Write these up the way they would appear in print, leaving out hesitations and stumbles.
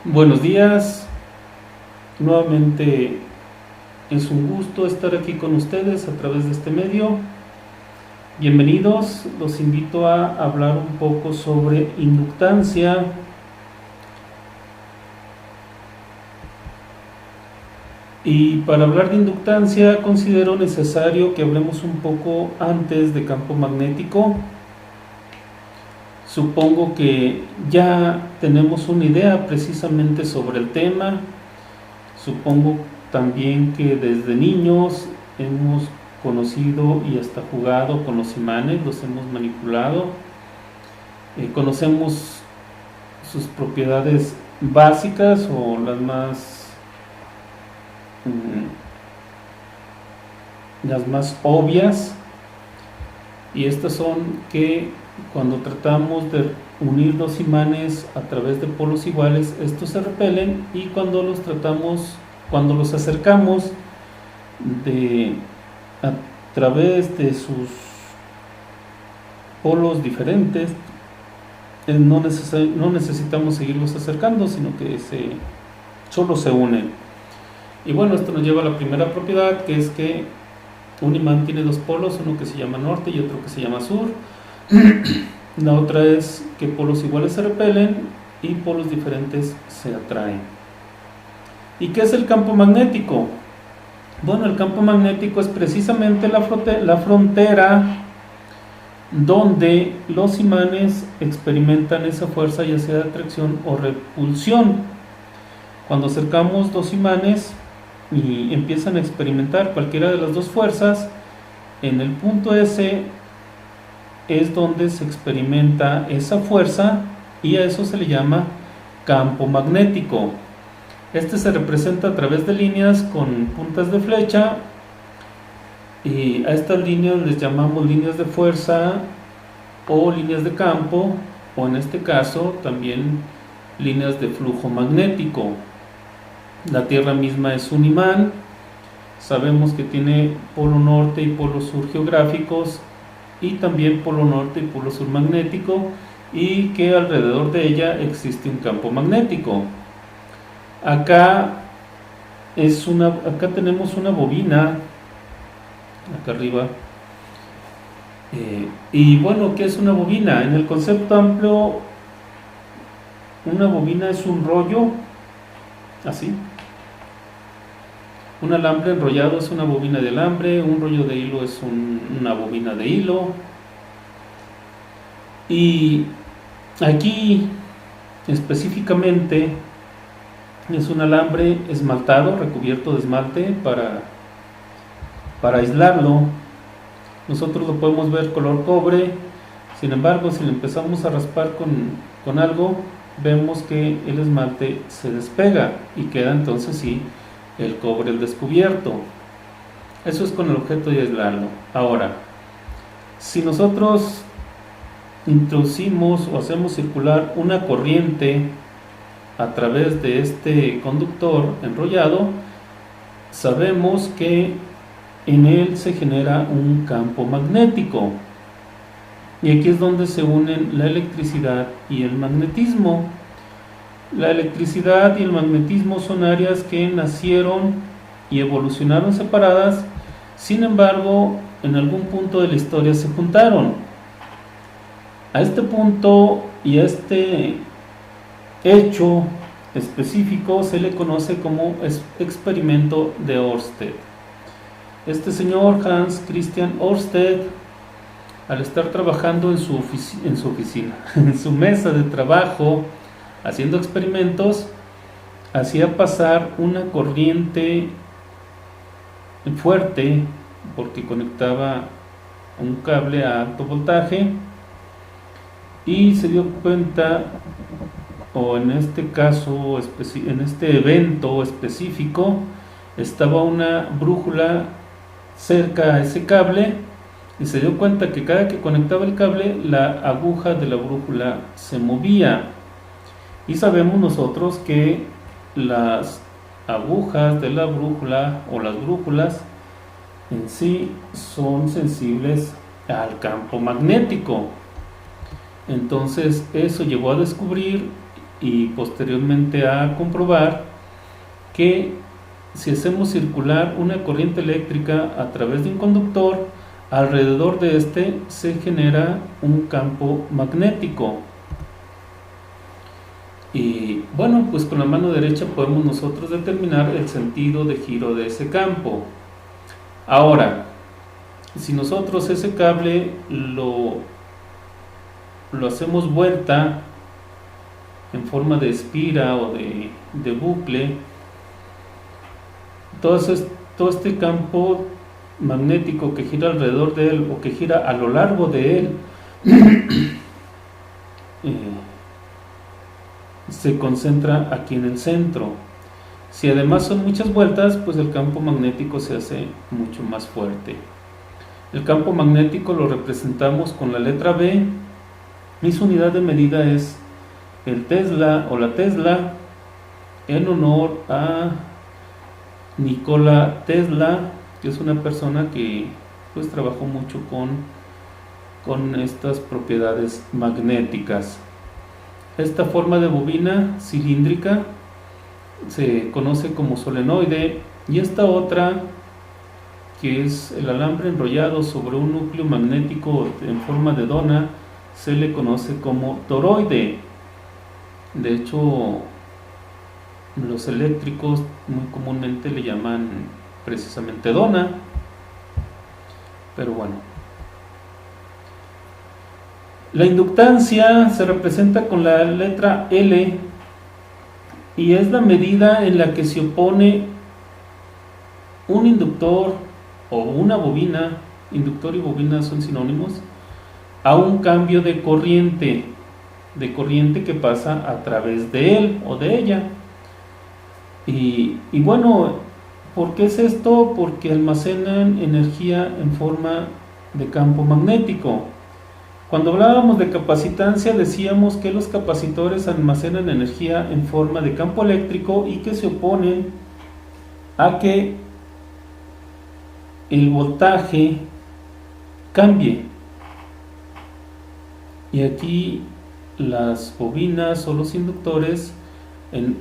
Buenos días, nuevamente es un gusto estar aquí con ustedes a través de este medio. Bienvenidos, los invito a hablar un poco sobre inductancia. Y para hablar de inductancia considero necesario que hablemos un poco antes de campo magnético. Supongo que ya tenemos una idea precisamente sobre el tema. Supongo también que desde niños hemos conocido y hasta jugado con los imanes, los hemos manipulado. Conocemos sus propiedades básicas o las más obvias, y estas son que cuando tratamos de unir dos imanes a través de polos iguales, estos se repelen, y cuando los acercamos a través de sus polos diferentes, no necesitamos seguirlos acercando, sino que solo se unen. Y bueno, esto nos lleva a la primera propiedad, que es que un imán tiene dos polos, uno que se llama norte y otro que se llama sur. La otra es que polos iguales se repelen y polos diferentes se atraen. ¿Y qué es el campo magnético? Bueno, el campo magnético es precisamente la frontera donde los imanes experimentan esa fuerza, ya sea de atracción o repulsión. Cuando acercamos dos imanes y empiezan a experimentar cualquiera de las dos fuerzas, en el punto S es donde se experimenta esa fuerza, y a eso se le llama campo magnético. Este se representa a través de líneas con puntas de flecha, y a estas líneas les llamamos líneas de fuerza o líneas de campo, o en este caso también líneas de flujo magnético. La Tierra misma es un imán. Sabemos que tiene polo norte y polo sur geográficos, y también polo norte y polo sur magnético, y que alrededor de ella existe un campo magnético. Acá tenemos una bobina, acá arriba. Y bueno, ¿qué es una bobina? En el concepto amplio, una bobina es un rollo, así. Un alambre enrollado es una bobina de alambre, un rollo de hilo es una bobina de hilo. Y aquí específicamente es un alambre esmaltado, recubierto de esmalte para aislarlo. Nosotros lo podemos ver color cobre. Sin embargo, si le empezamos a raspar con algo, vemos que el esmalte se despega y queda entonces sí el cobre al descubierto. Eso es con el objeto de aislarlo. Ahora, si nosotros introducimos o hacemos circular una corriente a través de este conductor enrollado, sabemos que en él se genera un campo magnético, y aquí es donde se unen la electricidad y el magnetismo. La electricidad y el magnetismo son áreas que nacieron y evolucionaron separadas, sin embargo, en algún punto de la historia se juntaron. A este punto y a este hecho específico se le conoce como experimento de Ørsted. Este señor Hans Christian Ørsted, al estar trabajando en su oficina, en su mesa de trabajo, haciendo experimentos, hacía pasar una corriente fuerte porque conectaba un cable a alto voltaje, y se dio cuenta, o en este caso, en este evento específico, estaba una brújula cerca a ese cable, y se dio cuenta que cada que conectaba el cable, la aguja de la brújula se movía. Y sabemos nosotros que las agujas de la brújula o las brújulas en sí son sensibles al campo magnético. Entonces eso llevó a descubrir y posteriormente a comprobar que si hacemos circular una corriente eléctrica a través de un conductor, alrededor de este se genera un campo magnético. Y bueno, pues con la mano derecha podemos nosotros determinar el sentido de giro de ese campo. Ahora, si nosotros ese cable lo hacemos vuelta en forma de espira o de bucle, todo este campo magnético que gira alrededor de él o que gira a lo largo de él se concentra aquí en el centro. Si además son muchas vueltas, pues el campo magnético se hace mucho más fuerte. El campo magnético lo representamos con la letra B y su unidad de medida es el Tesla o la Tesla, en honor a Nikola Tesla, que es una persona que pues trabajó mucho con estas propiedades magnéticas. Esta forma de bobina cilíndrica se conoce como solenoide, y esta otra, que es el alambre enrollado sobre un núcleo magnético en forma de dona, se le conoce como toroide. De hecho, los eléctricos muy comúnmente le llaman precisamente dona, pero bueno. La inductancia se representa con la letra L y es la medida en la que se opone un inductor o una bobina, inductor y bobina son sinónimos, a un cambio de corriente que pasa a través de él o de ella. Y bueno, ¿por qué es esto? Porque almacenan energía en forma de campo magnético. Cuando hablábamos de capacitancia decíamos que los capacitores almacenan energía en forma de campo eléctrico y que se oponen a que el voltaje cambie. Y aquí las bobinas o los inductores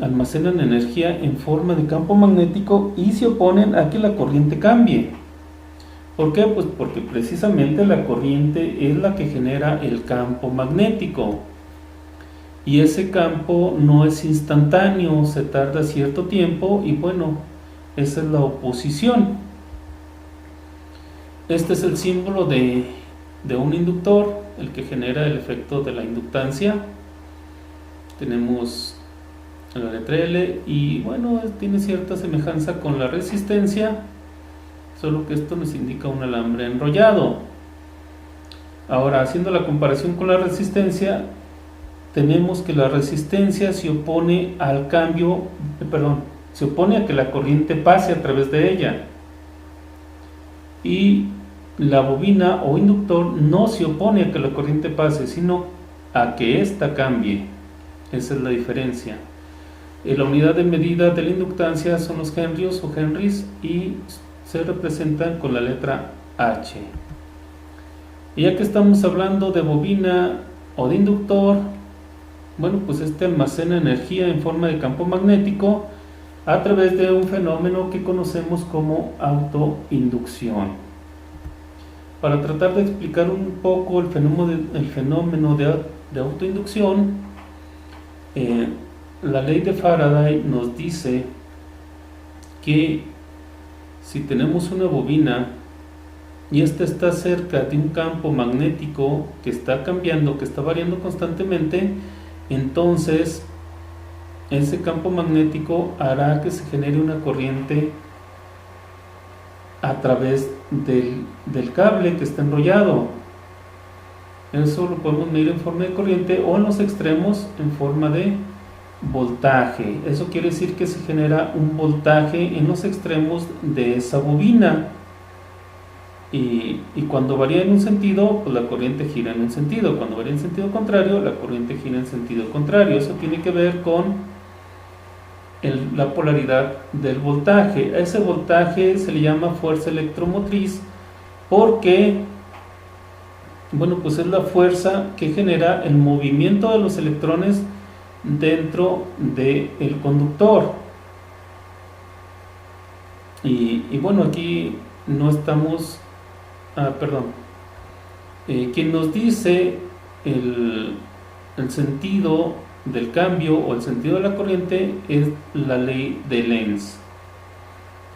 almacenan energía en forma de campo magnético y se oponen a que la corriente cambie. ¿Por qué? Pues porque precisamente la corriente es la que genera el campo magnético, y ese campo no es instantáneo, se tarda cierto tiempo, y bueno, esa es la oposición. Este es el símbolo de un inductor, el que genera el efecto de la inductancia. Tenemos la letra L y bueno, tiene cierta semejanza con la resistencia, solo que esto nos indica un alambre enrollado. Ahora, haciendo la comparación con la resistencia, tenemos que la resistencia se opone al cambio, se opone a que la corriente pase a través de ella, y la bobina o inductor no se opone a que la corriente pase, sino a que ésta cambie. Esa es la diferencia. La unidad de medida de la inductancia son los henrios o henrys y se representan con la letra H. Y ya que estamos hablando de bobina o de inductor, bueno, pues este almacena energía en forma de campo magnético a través de un fenómeno que conocemos como autoinducción. Para tratar de explicar un poco el fenómeno de autoinducción, la ley de Faraday nos dice que si tenemos una bobina y esta está cerca de un campo magnético que está cambiando, que está variando constantemente, entonces ese campo magnético hará que se genere una corriente a través del cable que está enrollado. Eso lo podemos medir en forma de corriente o en los extremos en forma de voltaje. Eso quiere decir que se genera un voltaje en los extremos de esa bobina, y cuando varía en un sentido, pues la corriente gira en un sentido. Cuando varía en sentido contrario, la corriente gira en sentido contrario. Eso tiene que ver con la polaridad del voltaje. A ese voltaje se le llama fuerza electromotriz porque, bueno, pues es la fuerza que genera el movimiento de los electrones dentro del conductor. Y bueno, aquí no estamos, perdón, quien nos dice el sentido del cambio o el sentido de la corriente es la ley de Lenz.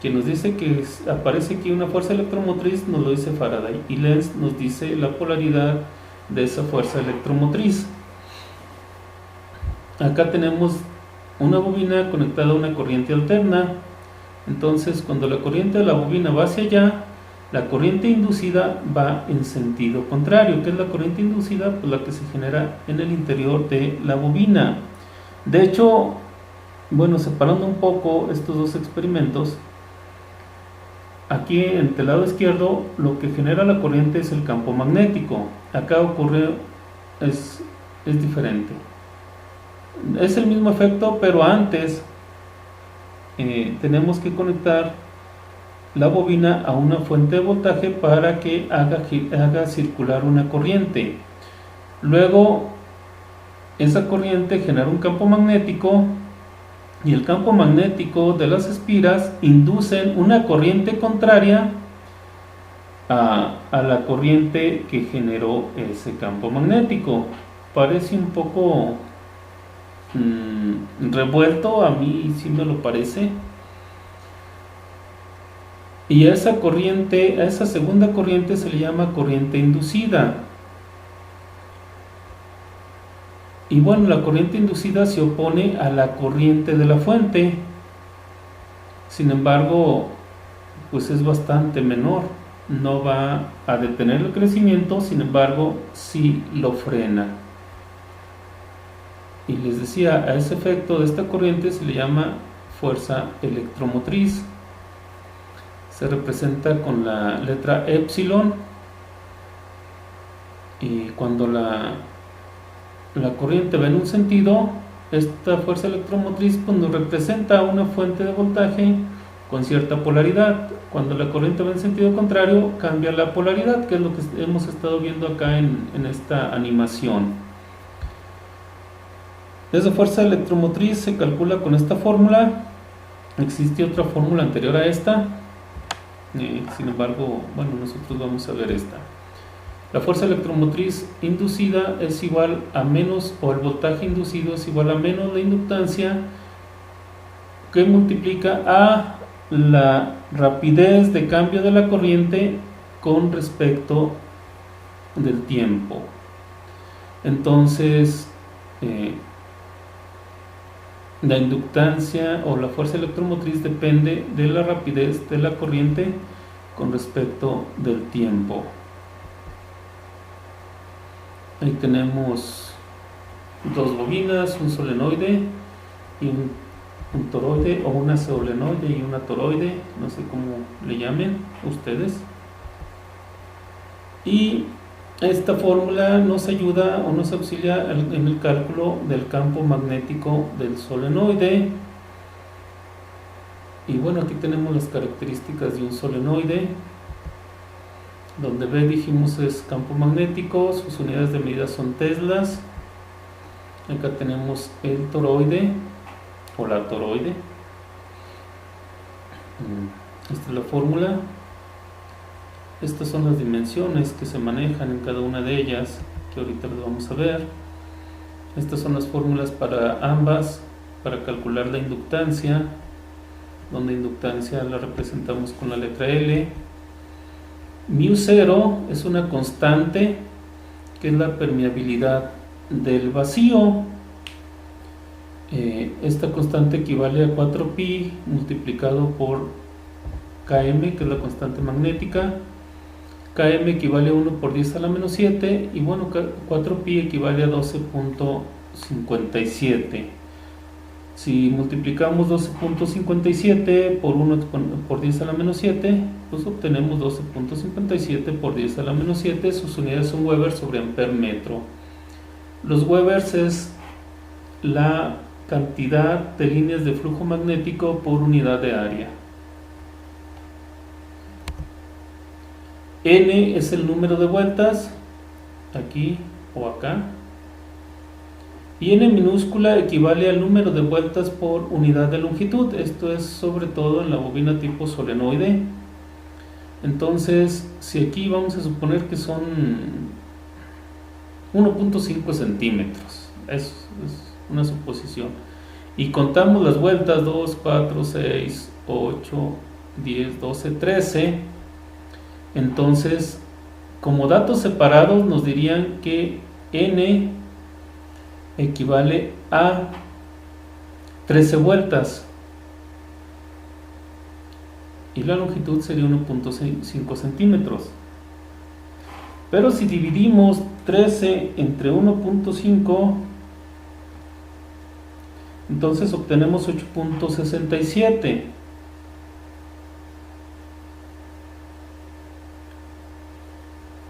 Quien nos dice que aparece aquí una fuerza electromotriz nos lo dice Faraday, y Lenz nos dice la polaridad de esa fuerza electromotriz. Acá tenemos una bobina conectada a una corriente alterna. Entonces, cuando la corriente de la bobina va hacia allá, la corriente inducida va en sentido contrario. ¿Qué es la corriente inducida? Pues la que se genera en el interior de la bobina. De hecho, bueno, separando un poco estos dos experimentos, aquí en el lado izquierdo lo que genera la corriente es el campo magnético. Acá ocurre, es diferente. Es el mismo efecto, pero antes tenemos que conectar la bobina a una fuente de voltaje para que haga circular una corriente. Luego esa corriente genera un campo magnético, y el campo magnético de las espiras inducen una corriente contraria a la corriente que generó ese campo magnético. Parece un poco revuelto, a mí sí me lo parece. Y a esa corriente, a esa segunda corriente se le llama corriente inducida. Y bueno, la corriente inducida se opone a la corriente de la fuente. Sin embargo, pues es bastante menor. No va a detener el crecimiento, sin embargo, sí lo frena. Y les decía, a ese efecto de esta corriente se le llama fuerza electromotriz. Se representa con la letra epsilon, y cuando la corriente va en un sentido, esta fuerza electromotriz pues nos representa una fuente de voltaje con cierta polaridad. Cuando la corriente va en sentido contrario, cambia la polaridad, que es lo que hemos estado viendo acá en esta animación. Esa fuerza electromotriz se calcula con esta fórmula. Existe otra fórmula anterior a esta, sin embargo, bueno, nosotros vamos a ver esta. La fuerza electromotriz inducida es igual a menos, o el voltaje inducido es igual a menos la inductancia, que multiplica a la rapidez de cambio de la corriente con respecto del tiempo. Entonces, la inductancia o la fuerza electromotriz depende de la rapidez de la corriente con respecto del tiempo. Ahí tenemos dos bobinas, un solenoide y un toroide, o una solenoide y una toroide, no sé cómo le llamen ustedes. Y esta fórmula nos ayuda o nos auxilia en el cálculo del campo magnético del solenoide. Y bueno, aquí tenemos las características de un solenoide, donde B dijimos es campo magnético, sus unidades de medida son teslas. Acá tenemos el toroide o la toroide. Esta es la fórmula. Estas son las dimensiones que se manejan en cada una de ellas, que ahorita las vamos a ver. Estas son las fórmulas para ambas, para calcular la inductancia, donde inductancia la representamos con la letra L. μ0 es una constante, que es la permeabilidad del vacío. Esta constante equivale a 4pi multiplicado por km, que es la constante magnética. Km equivale a 1 por 10 a la menos 7, y bueno, 4pi equivale a 12.57. Si multiplicamos 12.57 por 1 por 10 a la menos 7, pues obtenemos 12.57 por 10 a la menos 7. Sus unidades son Weber sobre amper metro. Los Webers es la cantidad de líneas de flujo magnético por unidad de área. N es el número de vueltas, aquí o acá. Y n minúscula equivale al número de vueltas por unidad de longitud. Esto es sobre todo en la bobina tipo solenoide. Entonces, si aquí vamos a suponer que son 1.5 centímetros, es una suposición, y contamos las vueltas 2, 4, 6, 8, 10, 12, 13, entonces como datos separados nos dirían que n equivale a 13 vueltas y la longitud sería 1.5 centímetros. Pero si dividimos 13 entre 1.5, entonces obtenemos 8.67.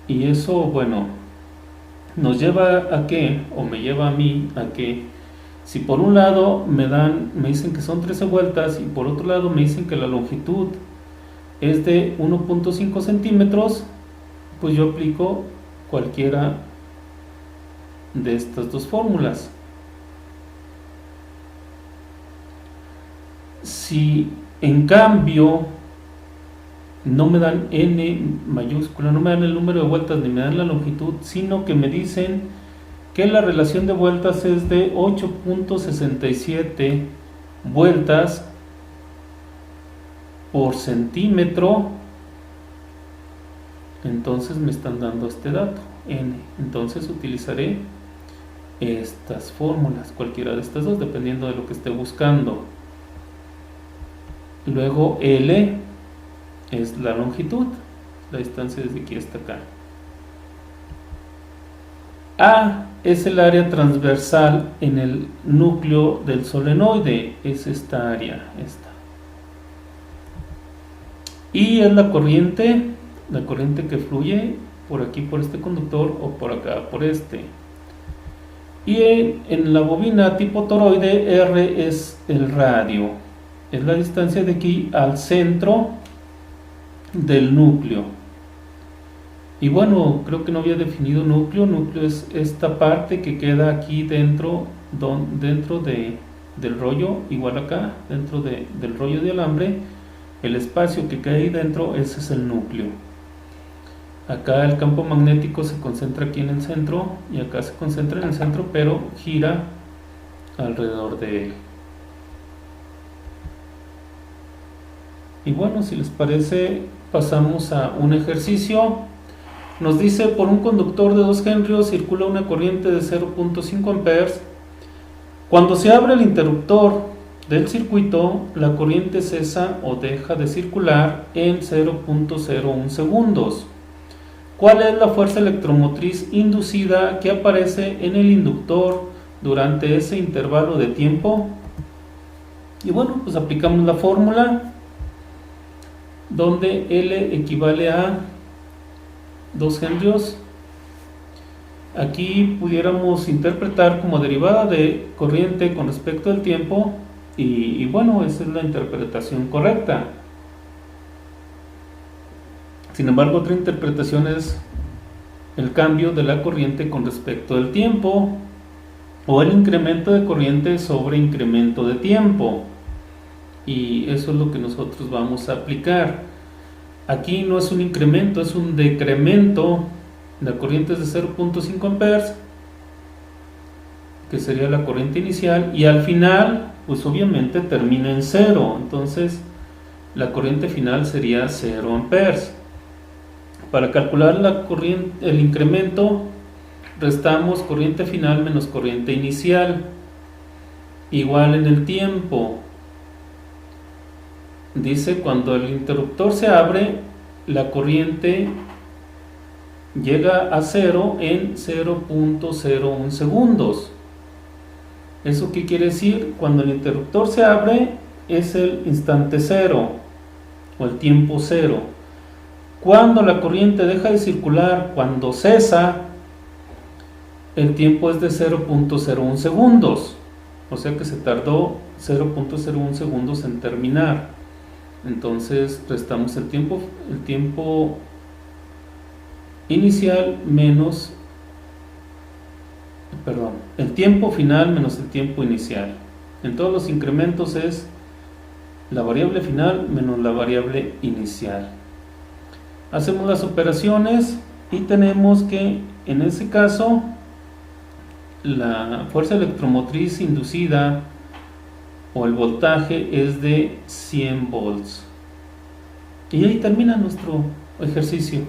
Y eso, bueno, nos lleva a que, o me lleva a mí a que, si por un lado me dicen que son 13 vueltas y por otro lado me dicen que la longitud es de 1.5 centímetros, pues yo aplico cualquiera de estas dos fórmulas. Si en cambio no me dan n mayúscula, no me dan el número de vueltas ni me dan la longitud, sino que me dicen que la relación de vueltas es de 8.67 vueltas por centímetro, entonces me están dando este dato, n. Entonces utilizaré estas fórmulas, cualquiera de estas dos, dependiendo de lo que esté buscando. Luego L es la longitud, la distancia desde aquí hasta acá. A es el área transversal en el núcleo del solenoide, es esta área, esta. Y es la corriente que fluye por aquí por este conductor o por acá por este. Y en la bobina tipo toroide, R es el radio, es la distancia de aquí al centro del núcleo. Y bueno, creo que no había definido núcleo. Núcleo es esta parte que queda aquí dentro del rollo, igual acá, dentro del rollo de alambre. El espacio que queda ahí dentro, ese es el núcleo. Acá el campo magnético se concentra aquí en el centro y acá se concentra en el centro, pero gira alrededor de él. Y bueno, si les parece, pasamos a un ejercicio. Nos dice, por un conductor de 2 henrios circula una corriente de 0.5 amperes. Cuando se abre el interruptor del circuito, la corriente cesa o deja de circular en 0.01 segundos. ¿Cuál es la fuerza electromotriz inducida que aparece en el inductor durante ese intervalo de tiempo? Y bueno, pues aplicamos la fórmula donde L equivale a 2 henrios. Aquí pudiéramos interpretar como derivada de corriente con respecto al tiempo y bueno, esa es la interpretación correcta. Sin embargo, otra interpretación es el cambio de la corriente con respecto al tiempo o el incremento de corriente sobre incremento de tiempo, y eso es lo que nosotros vamos a aplicar. Aquí no es un incremento, es un decremento. La corriente es de 0.5 amperes, que sería la corriente inicial, y al final pues obviamente termina en 0, entonces la corriente final sería 0 amperes. Para calcular el incremento, restamos corriente final menos corriente inicial, igual en el tiempo. Dice, cuando el interruptor se abre, la corriente llega a 0 en 0.01 segundos. ¿Eso qué quiere decir? Cuando el interruptor se abre es el instante 0 o el tiempo 0. Cuando la corriente deja de circular, cuando cesa, el tiempo es de 0.01 segundos. O sea que se tardó 0.01 segundos en terminar. Entonces restamos el tiempo inicial menos el tiempo final menos el tiempo inicial. En todos los incrementos es la variable final menos la variable inicial. Hacemos las operaciones y tenemos que en ese caso la fuerza electromotriz inducida o el voltaje es de 100 volts. Y ahí termina nuestro ejercicio.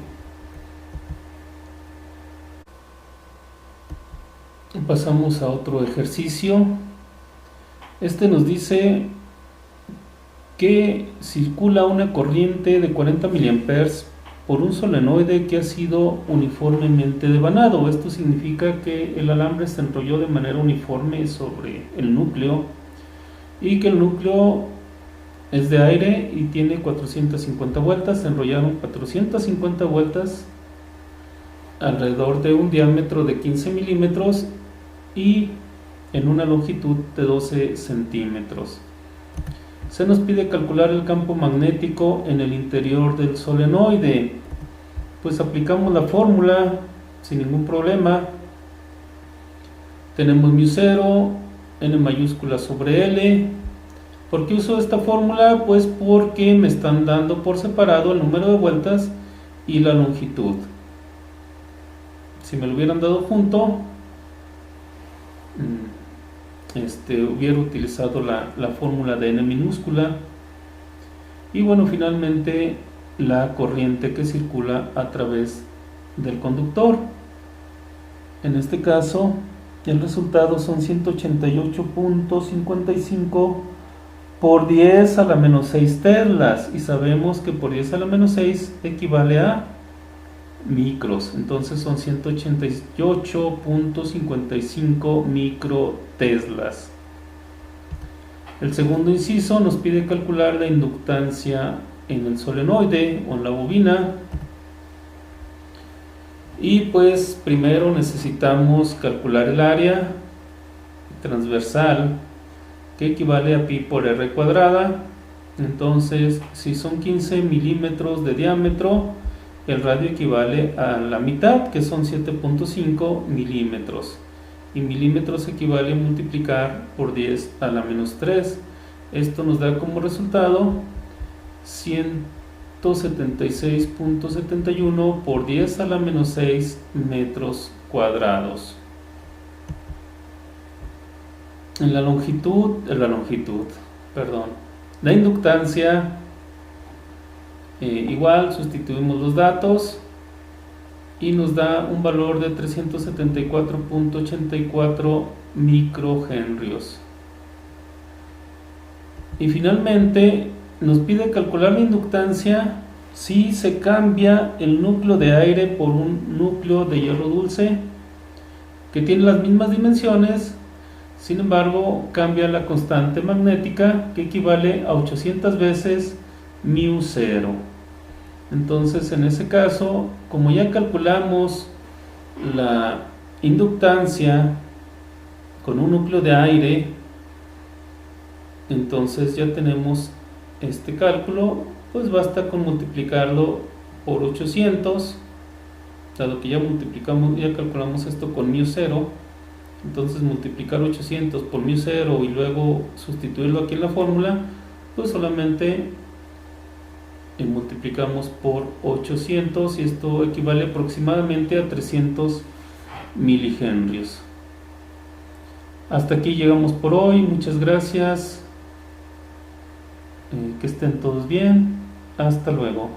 Pasamos a otro ejercicio. Este nos dice que circula una corriente de 40 miliamperes por un solenoide que ha sido uniformemente devanado. Esto significa que el alambre se enrolló de manera uniforme sobre el núcleo y que el núcleo es de aire y tiene 450 vueltas. Se enrollaron 450 vueltas alrededor de un diámetro de 15 milímetros y en una longitud de 12 centímetros. Se nos pide calcular el campo magnético en el interior del solenoide. Pues aplicamos la fórmula sin ningún problema. Tenemos μ0, n mayúscula sobre L. ¿Por qué uso esta fórmula? Pues porque me están dando por separado el número de vueltas y la longitud. Si me lo hubieran dado junto, hubiera utilizado la fórmula de n minúscula. Y bueno, finalmente la corriente que circula a través del conductor. En este caso, el resultado son 188.55 por 10 a la menos 6 teslas. Y sabemos que por 10 a la menos 6 equivale a micros. Entonces son 188.55 microteslas. El segundo inciso nos pide calcular la inductancia en el solenoide o en la bobina. Y pues primero necesitamos calcular el área transversal, que equivale a pi por r cuadrada. Entonces, si son 15 milímetros de diámetro, el radio equivale a la mitad, que son 7.5 milímetros. Y milímetros equivale a multiplicar por 10 a la menos 3. Esto nos da como resultado 176.71 por 10 a la menos 6 metros cuadrados. En la la inductancia, igual sustituimos los datos y nos da un valor de 374.84 microhenrios. Y finalmente nos pide calcular la inductancia si se cambia el núcleo de aire por un núcleo de hierro dulce que tiene las mismas dimensiones. Sin embargo, cambia la constante magnética, que equivale a 800 veces μ0. Entonces, en ese caso, como ya calculamos la inductancia con un núcleo de aire, entonces ya tenemos este cálculo. Pues basta con multiplicarlo por 800, dado que ya calculamos esto con μ0. Entonces multiplicar 800 por μ0 y luego sustituirlo aquí en la fórmula, pues solamente multiplicamos por 800 y esto equivale aproximadamente a 300 milihenrios. Hasta aquí llegamos por hoy. Muchas gracias. Que estén todos bien. Hasta luego.